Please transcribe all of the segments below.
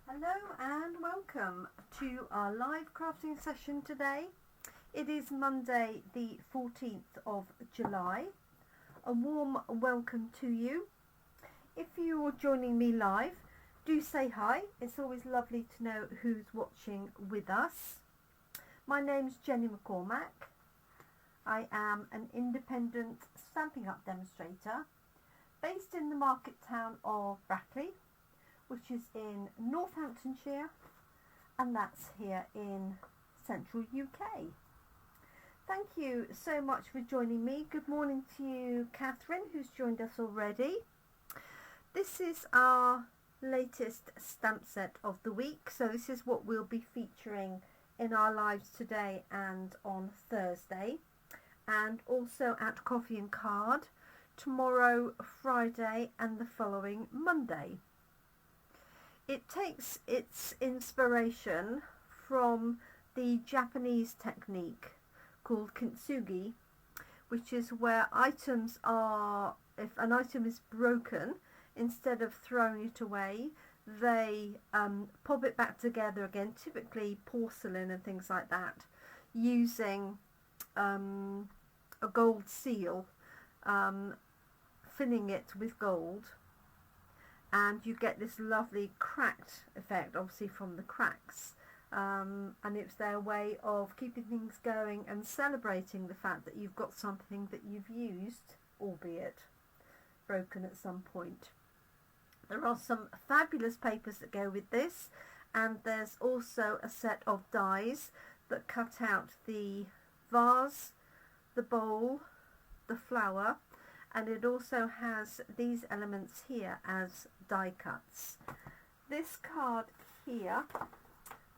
Hello and welcome to our live crafting session today. It is Monday the 14th of July. A warm welcome to you. If you are joining me live, do say hi. It's always lovely to know who's watching with us. My name's Jenny McCormac. I am an independent Stampin' Up demonstrator based in the market town of Brackley, which is in Northamptonshire, and that's here in central UK. Thank you so much for joining me. Good morning to you, Catherine, who's joined us already. This is our latest stamp set of the week, so this is what we'll be featuring in our lives today and on Thursday, and also at Coffee and Card tomorrow, Friday, and the following Monday. It takes its inspiration from the Japanese technique called Kintsugi, which is where items are, if an item is broken, instead of throwing it away, they pop it back together again, typically porcelain and things like that, using a gold seal, filling it with gold. And you get this lovely cracked effect, obviously from the cracks, and it's their way of keeping things going and celebrating the fact that you've got something that you've used, albeit broken at some point. There are some fabulous papers that go with this, and there's also a set of dies that cut out the vase, the bowl, the flower, and it also has these elements here as die cuts. This card here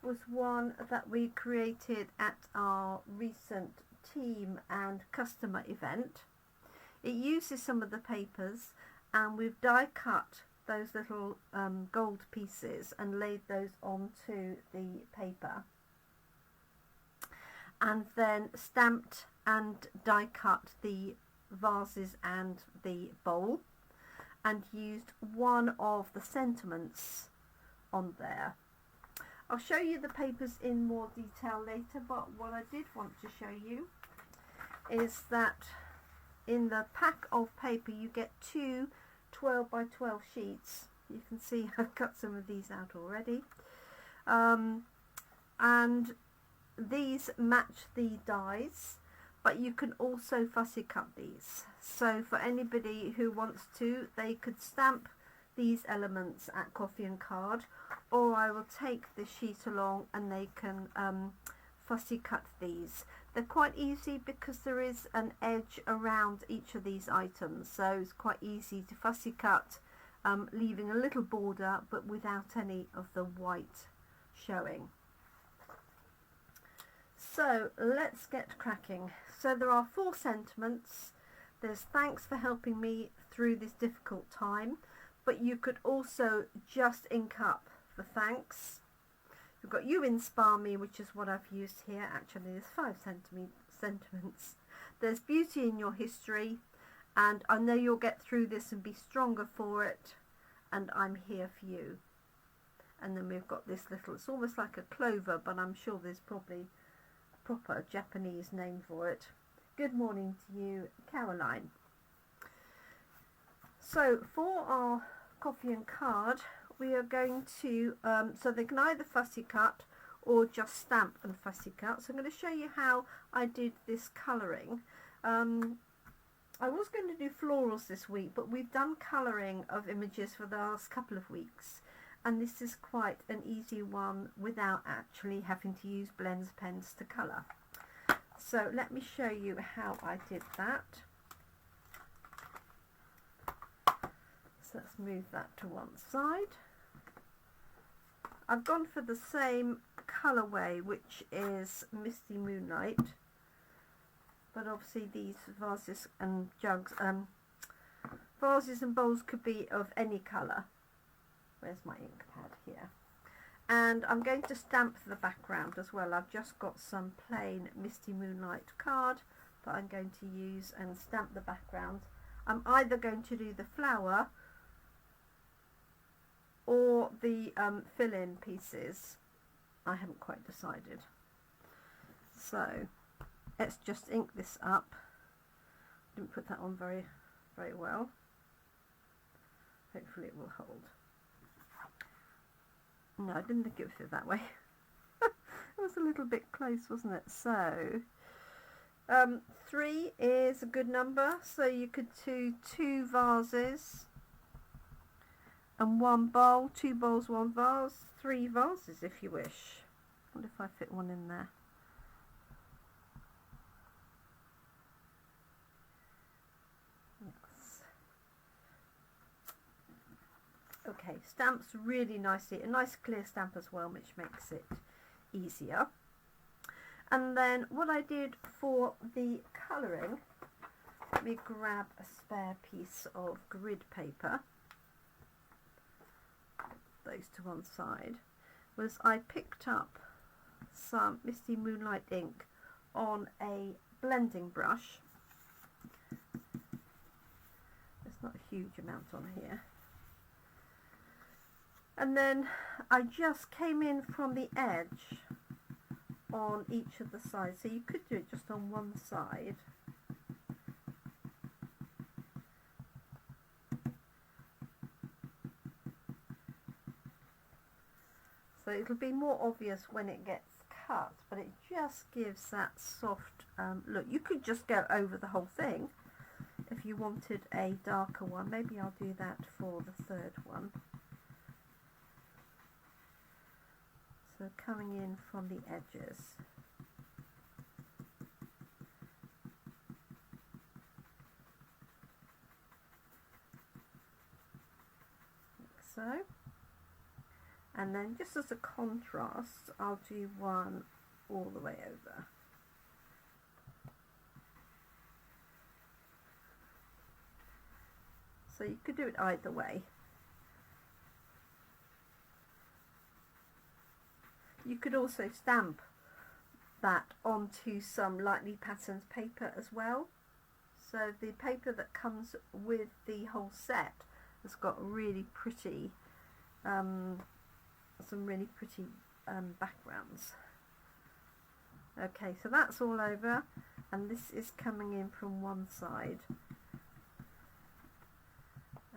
was one that we created at our recent team and customer event. It uses some of the papers, and we've die cut those little gold pieces and laid those onto the paper, and then stamped and die cut the vases and the bowl, and used one of the sentiments on there. I'll show you the papers in more detail later, but what I did want to show you is that in the pack of paper you get two 12 by 12 sheets. You can see I've cut some of these out already, and these match the dies, but you can also fussy cut these. So for anybody who wants to, they could stamp these elements at Coffee and Card, or I will take the sheet along and they can fussy cut these. They're quite easy because there is an edge around each of these items, so it's quite easy to fussy cut, leaving a little border but without any of the white showing. So let's get cracking. So there are 4 sentiments. There's thanks for helping me through this difficult time, but you could also just ink up the thanks. You've got you inspire me, which is what I've used here. Actually, there's 5 sentiments. There's beauty in your history, and I know you'll get through this and be stronger for it, and I'm here for you. And then we've got this little, it's almost like a clover, but I'm sure there's probably proper Japanese name for it. Good morning to you, Caroline. So for our Coffee and Card, we are going to, so they can either fussy cut or just stamp and fussy cut. So I'm going to show you how I did this colouring. I was going to do florals this week, but we've done colouring of images for the last couple of weeks, and this is quite an easy one without actually having to use blends pens to colour. So let me show you how I did that. So let's move that to one side. I've gone for the same colourway, which is Misty Moonlight, but obviously these vases and jugs, vases and bowls could be of any colour. Where's my ink pad? Here. And I'm going to stamp the background as well. I've just got some plain Misty Moonlight card that I'm going to use and stamp the background. I'm either going to do the flower or the fill-in pieces. I haven't quite decided. So let's just ink this up. Didn't put that on very well. Hopefully it will hold. No, I didn't think it would fit that way. It was a little bit close, wasn't it? So 3 is a good number, so you could do 2 vases and 1 bowl, 2 bowls, 1 vase, 3 vases if you wish. I wonder if I fit one in there. Yes. Okay, stamps really nicely, a nice clear stamp as well, which makes it easier. And then what I did for the colouring, let me grab a spare piece of grid paper, those to one side, was I picked up some Misty Moonlight ink on a blending brush. There's not a huge amount on here. And then I just came in from the edge on each of the sides, so you could do it just on one side. So it'll be more obvious when it gets cut, but it just gives that soft look. You could just go over the whole thing if you wanted a darker one. Maybe I'll do that for the third one. So coming in from the edges. Like so. And then just as a contrast, I'll do one all the way over. So you could do it either way. You could also stamp that onto some lightly patterned paper as well. So the paper that comes with the whole set has got really pretty, some really pretty backgrounds. Okay, so that's all over, and this is coming in from one side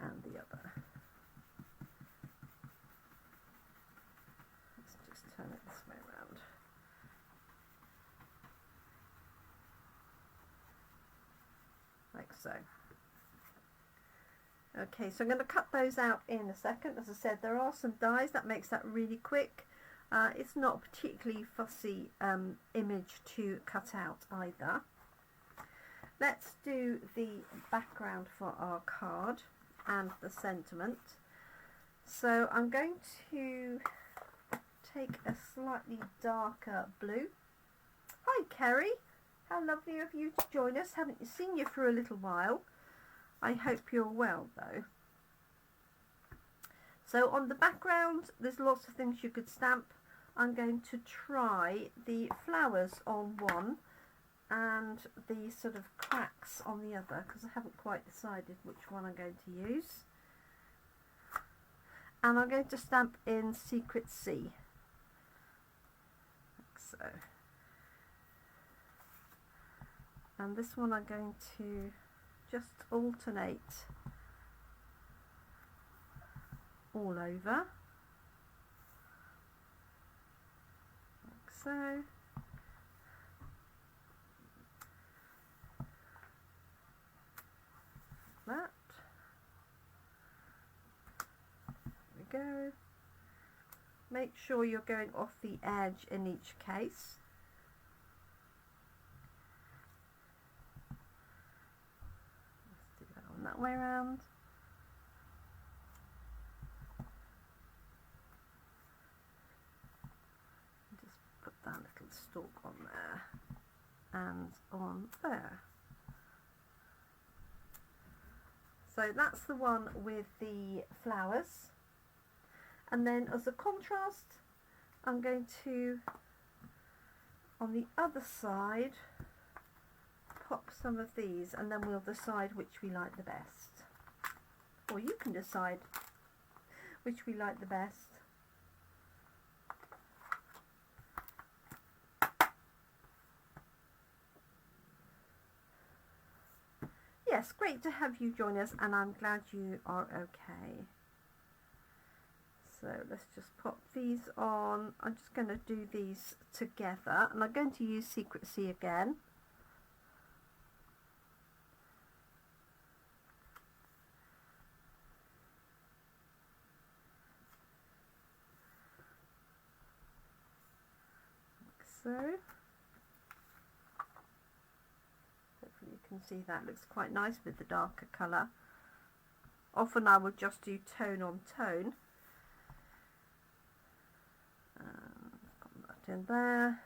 and the other. Turn it this way around. Like so. Okay, so I'm going to cut those out in a second. As I said, there are some dies, that makes that really quick. It's not a particularly fussy image to cut out either. Let's do the background for our card and the sentiment. So I'm going to take a slightly darker blue. Hi Kerry, how lovely of you to join us. Haven't seen you for a little while. I hope you're well though. So on the background there's lots of things you could stamp. I'm going to try the flowers on one and the sort of cracks on the other, because I haven't quite decided which one I'm going to use. And I'm going to stamp in Secret Sea. So, and this one I'm going to just alternate all over, like so. That. There we go. Make sure you're going off the edge in each case. Let's do that one that way around. Just put that little stalk on there and on there. So that's the one with the flowers. And then as a contrast, I'm going to, on the other side, pop some of these, and then we'll decide which we like the best. Or you can decide which we like the best. Yes, great to have you join us, and I'm glad you are okay. So let's just pop these on. I'm just going to do these together, and I'm going to use Secrecy again. Like so. Hopefully you can see that looks quite nice with the darker colour. Often I would just do tone on tone. Put that in there.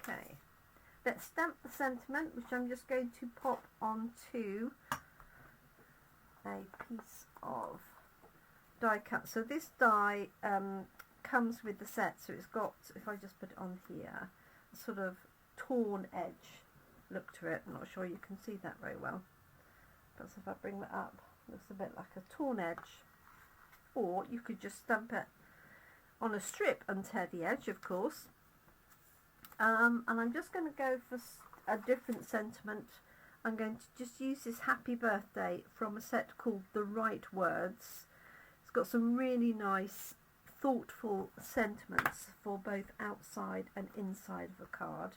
Okay, let's stamp the sentiment, which I'm just going to pop onto a piece of die cut. So this die comes with the set, so it's got, if I just put it on here, a sort of torn edge look to it. I'm not sure you can see that very well, but if I bring that up, it looks a bit like a torn edge. Or you could just stamp it on a strip and tear the edge, of course. And I'm just going to go for a different sentiment. I'm going to just use this Happy Birthday from a set called The Right Words. It's got some really nice, thoughtful sentiments for both outside and inside of a card.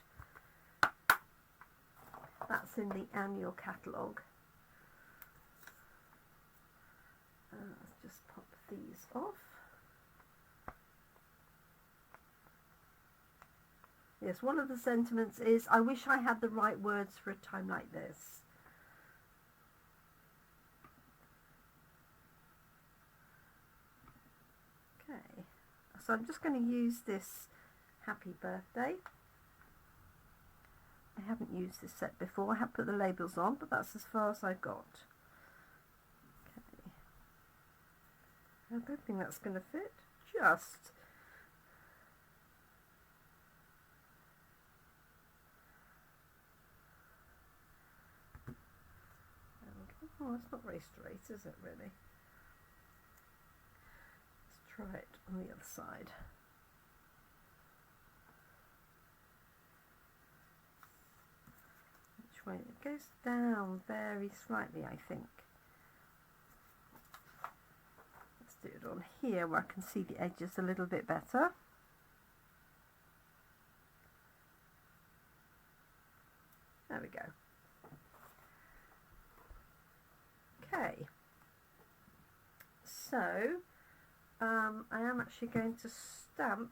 That's in the annual catalogue. Let's just pop these off. Yes, one of the sentiments is, I wish I had the right words for a time like this. Okay, so I'm just going to use this Happy Birthday. I haven't used this set before. I have put the labels on, but that's as far as I got. Okay. I don't think that's going to fit. Just. Oh, it's not very straight, is it, really? Let's try it on the other side. Which way? It goes down very slightly, I think. Let's do it on here where I can see the edges a little bit better. There we go. Okay, so I am actually going to stamp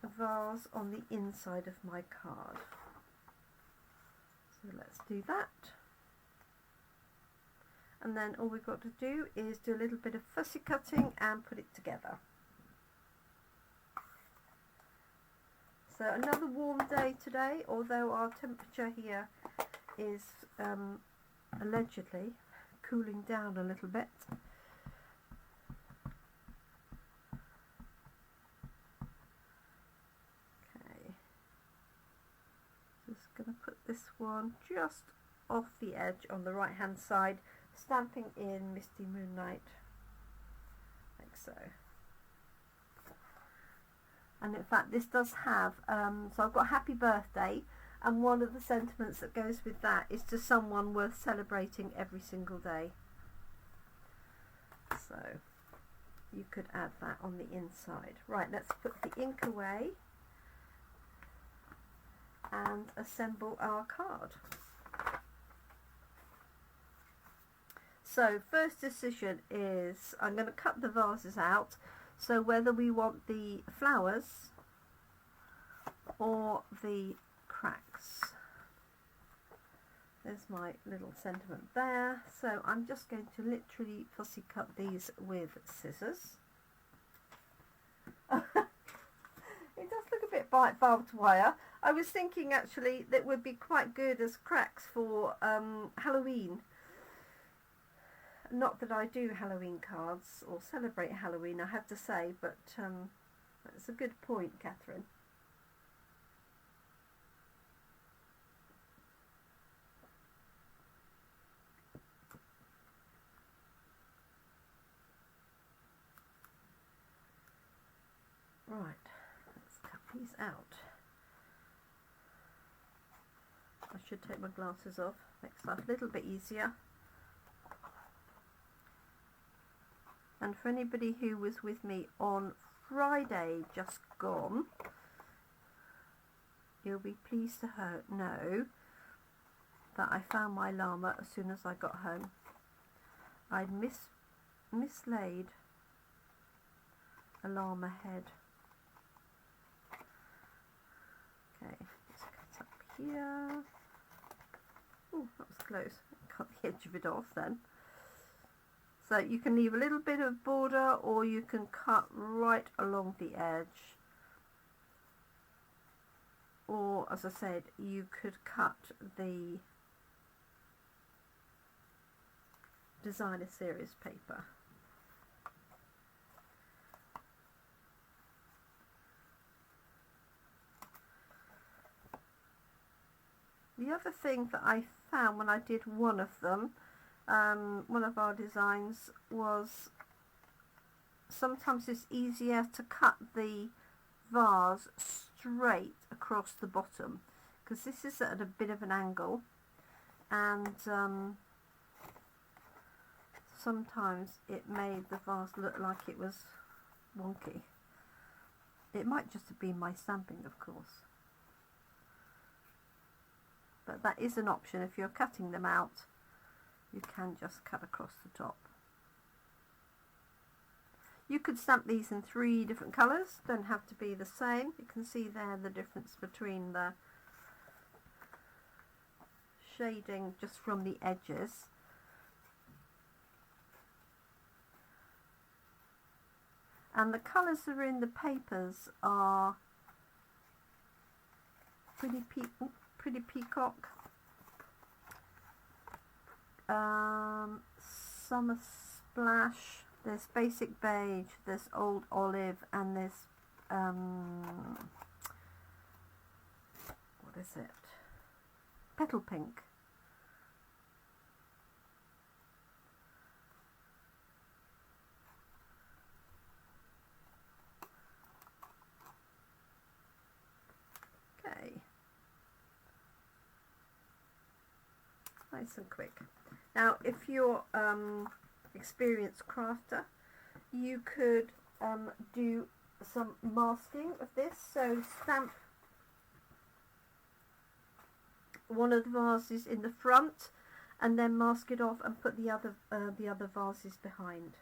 a vase on the inside of my card. So let's do that. And then all we've got to do is do a little bit of fussy cutting and put it together. So another warm day today, although our temperature here is allegedly cooling down a little bit. Okay, just going to put this one just off the edge on the right hand side, stamping in Misty Moonlight, like so. And in fact this does have, so I've got Happy Birthday, and one of the sentiments that goes with that is to someone worth celebrating every single day. So you could add that on the inside. Right, let's put the ink away and assemble our card. So first decision is, I'm going to cut the vases out, so whether we want the flowers or the cracks. There's my little sentiment there. So I'm just going to literally fussy cut these with scissors. It does look a bit barbed wire. I was thinking actually that would be quite good as cracks for Halloween. Not that I do Halloween cards or celebrate Halloween, I have to say, but that's a good point, Catherine. Right, let's cut these out. I should take my glasses off, makes life a little bit easier. And for anybody who was with me on Friday just gone, you'll be pleased to know that I found my llama as soon as I got home. I'd mislaid a llama head. Okay, let's cut up here. Oh, that was close. Cut the edge of it off then. So you can leave a little bit of border, or you can cut right along the edge. Or, as I said, you could cut the designer series paper. The other thing that I found when I did one of them, one of our designs, was sometimes it's easier to cut the vase straight across the bottom, because this is at a bit of an angle, and sometimes it made the vase look like it was wonky. It might just have been my stamping, of course. But that is an option. If you're cutting them out, you can just cut across the top. You could stamp these in 3 different colours, don't have to be the same. You can see there the difference between the shading just from the edges. And the colours that are in the papers are Pretty Peacock, Summer Splash, there's Basic Beige, there's Old Olive, and there's what is it? Petal Pink. Okay. Nice and quick. Now, if you're experienced crafter, you could do some masking of this. So stamp one of the vases in the front, and then mask it off and put the other vases behind.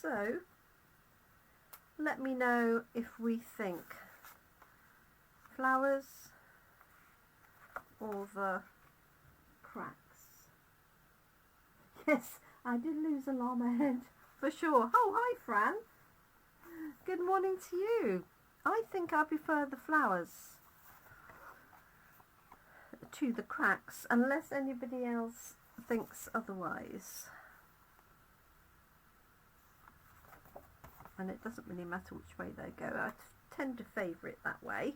So let me know if we think flowers or the cracks. Yes, I did lose a llama head for sure. Oh, hi Fran. Good morning to you. I think I prefer the flowers to the cracks, unless anybody else thinks otherwise. And it doesn't really matter which way they go. I tend to favour it that way.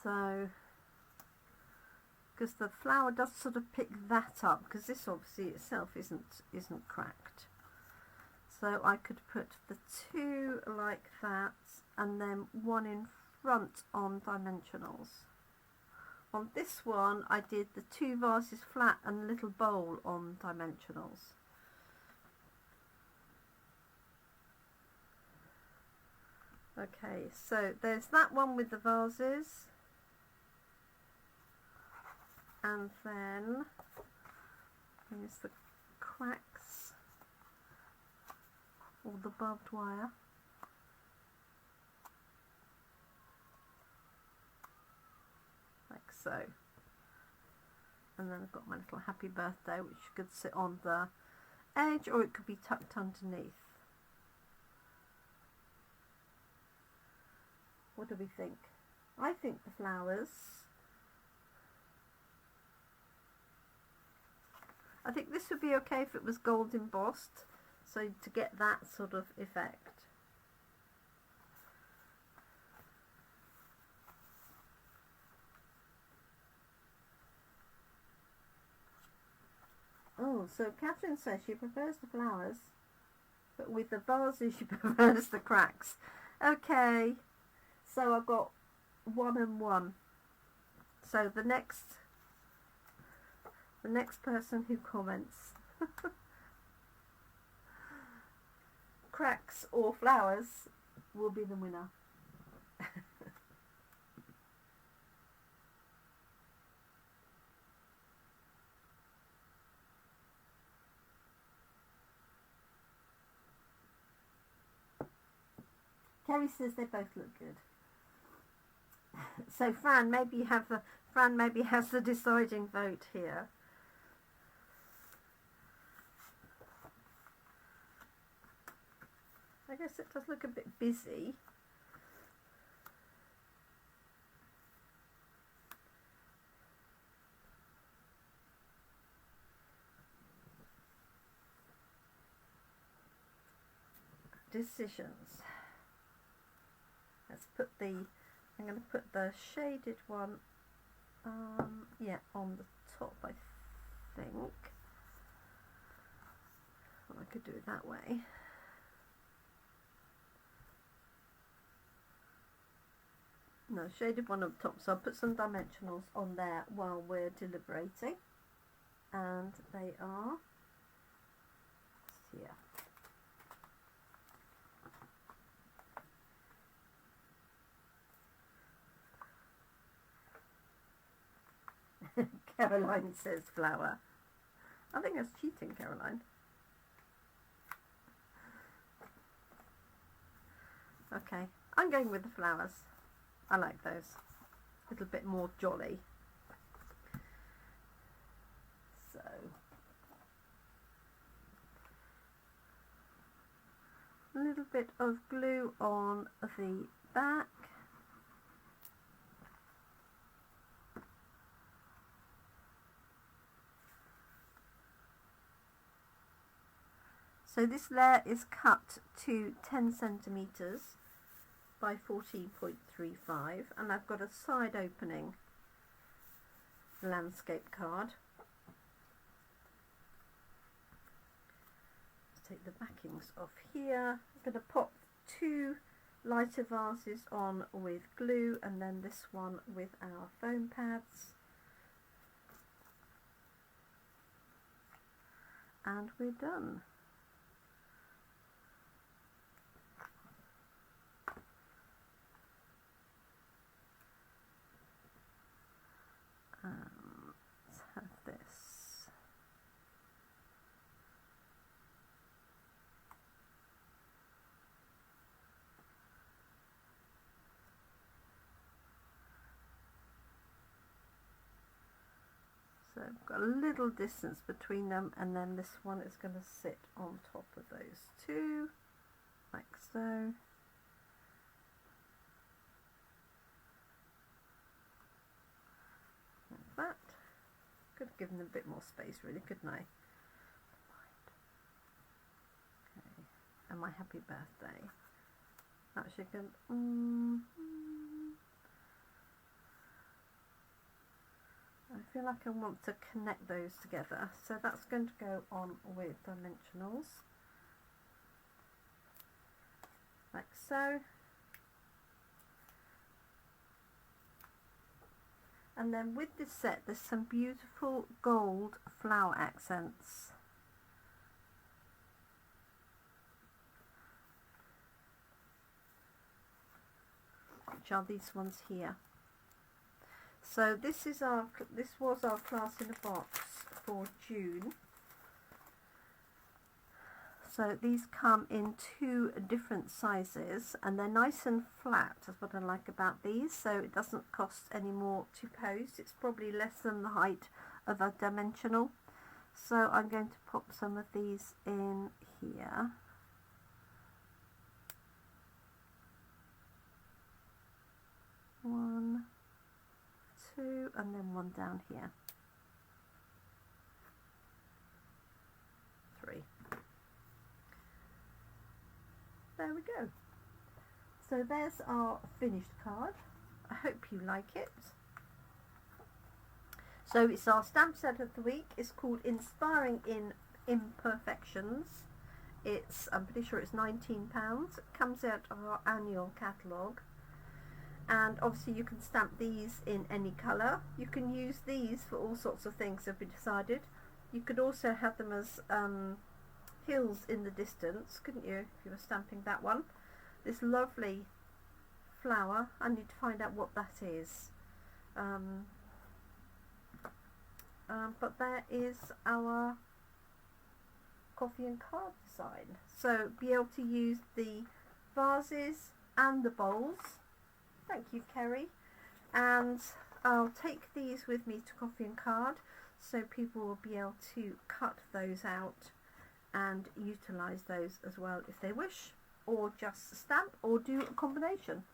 So, because the flower does sort of pick that up, because this obviously itself isn't cracked. So I could put the 2 like that, and then 1 in front on dimensionals. On this one I did the 2 vases flat and a little bowl on dimensionals. Okay, so there's that one with the vases, and then here's the cracks or the barbed wire. Like so. And then I've got my little happy birthday, which could sit on the edge, or it could be tucked underneath. What do we think? I think the flowers I think this would be okay if it was gold embossed, so to get that sort of effect. Oh, so Catherine says she prefers the flowers, but with the vases she prefers the cracks. Okay, so I've got 1 and 1. So the next person who comments cracks or flowers will be the winner. Kerry says they both look good. So Fran maybe has the deciding vote here. I guess it does look a bit busy. Decisions. Let's put the, I'm going to put the shaded one, yeah, on the top, I think. Well, I could do it that way. No, shaded one up top, so I'll put some dimensionals on there while we're deliberating. And they are here. Caroline says flower. I think that's cheating, Caroline. Okay, I'm going with the flowers. I like those. A little bit more jolly. So, a little bit of glue on the back. So this layer is cut to 10 centimeters by 14.35, and I've got a side opening landscape card. Let's take the backings off here. I'm going to pop 2 lighter vases on with glue, and then this one with our foam pads. And we're done. Let's have this. So I've got a little distance between them, and then this one is going to sit on top of those 2, like so. That could have given them a bit more space, really, couldn't I? Okay, and my happy birthday. Actually, I feel like I want to connect those together, so that's going to go on with dimensionals, like so. And then with this set, there's some beautiful gold flower accents. Which are these ones here. So this was our class in a box for June. So these come in 2 different sizes, and they're nice and flat. That's what I like about these. So it doesn't cost any more to post. It's probably less than the height of a dimensional. So I'm going to pop some of these in here. One, 2, and then one down here. 3. There we go. So there's our finished card. I hope you like it. So it's our stamp set of the week. It's called Inspiring Imperfections. I'm pretty sure it's £19. It comes out of our annual catalogue. And obviously you can stamp these in any colour. You can use these for all sorts of things, have been decided. You could also have them as hills in the distance, couldn't you, if you were stamping that one. This lovely flower, I need to find out what that is. But there is our coffee and card design. So be able to use the vases and the bowls. Thank you, Kerry. And I'll take these with me to coffee and card, so people will be able to cut those out and utilise those as well if they wish, or just stamp, or do a combination.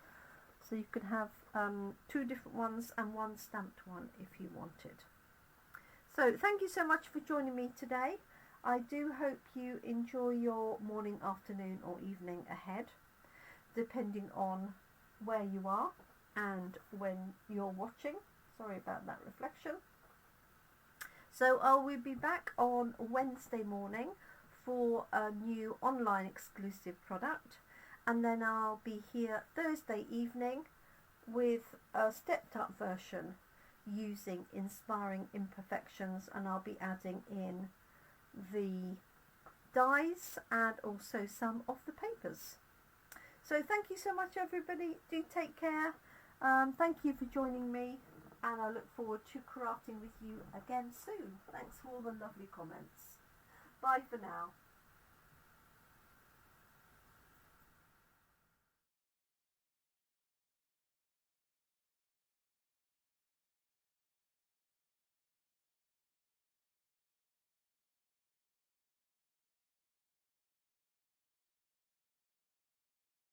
So you could have 2 different ones and 1 stamped one if you wanted. So thank you so much for joining me today. I do hope you enjoy your morning, afternoon or evening ahead, depending on where you are and when you're watching. Sorry about that reflection. So I will be back on Wednesday morning for a new online exclusive product, and then I'll be here Thursday evening with a stepped up version using Inspiring Imperfections, and I'll be adding in the dies and also some of the papers. So thank you so much, everybody. Do take care. Thank you for joining me, and I look forward to crafting with you again soon. Thanks for all the lovely comments. Bye for now.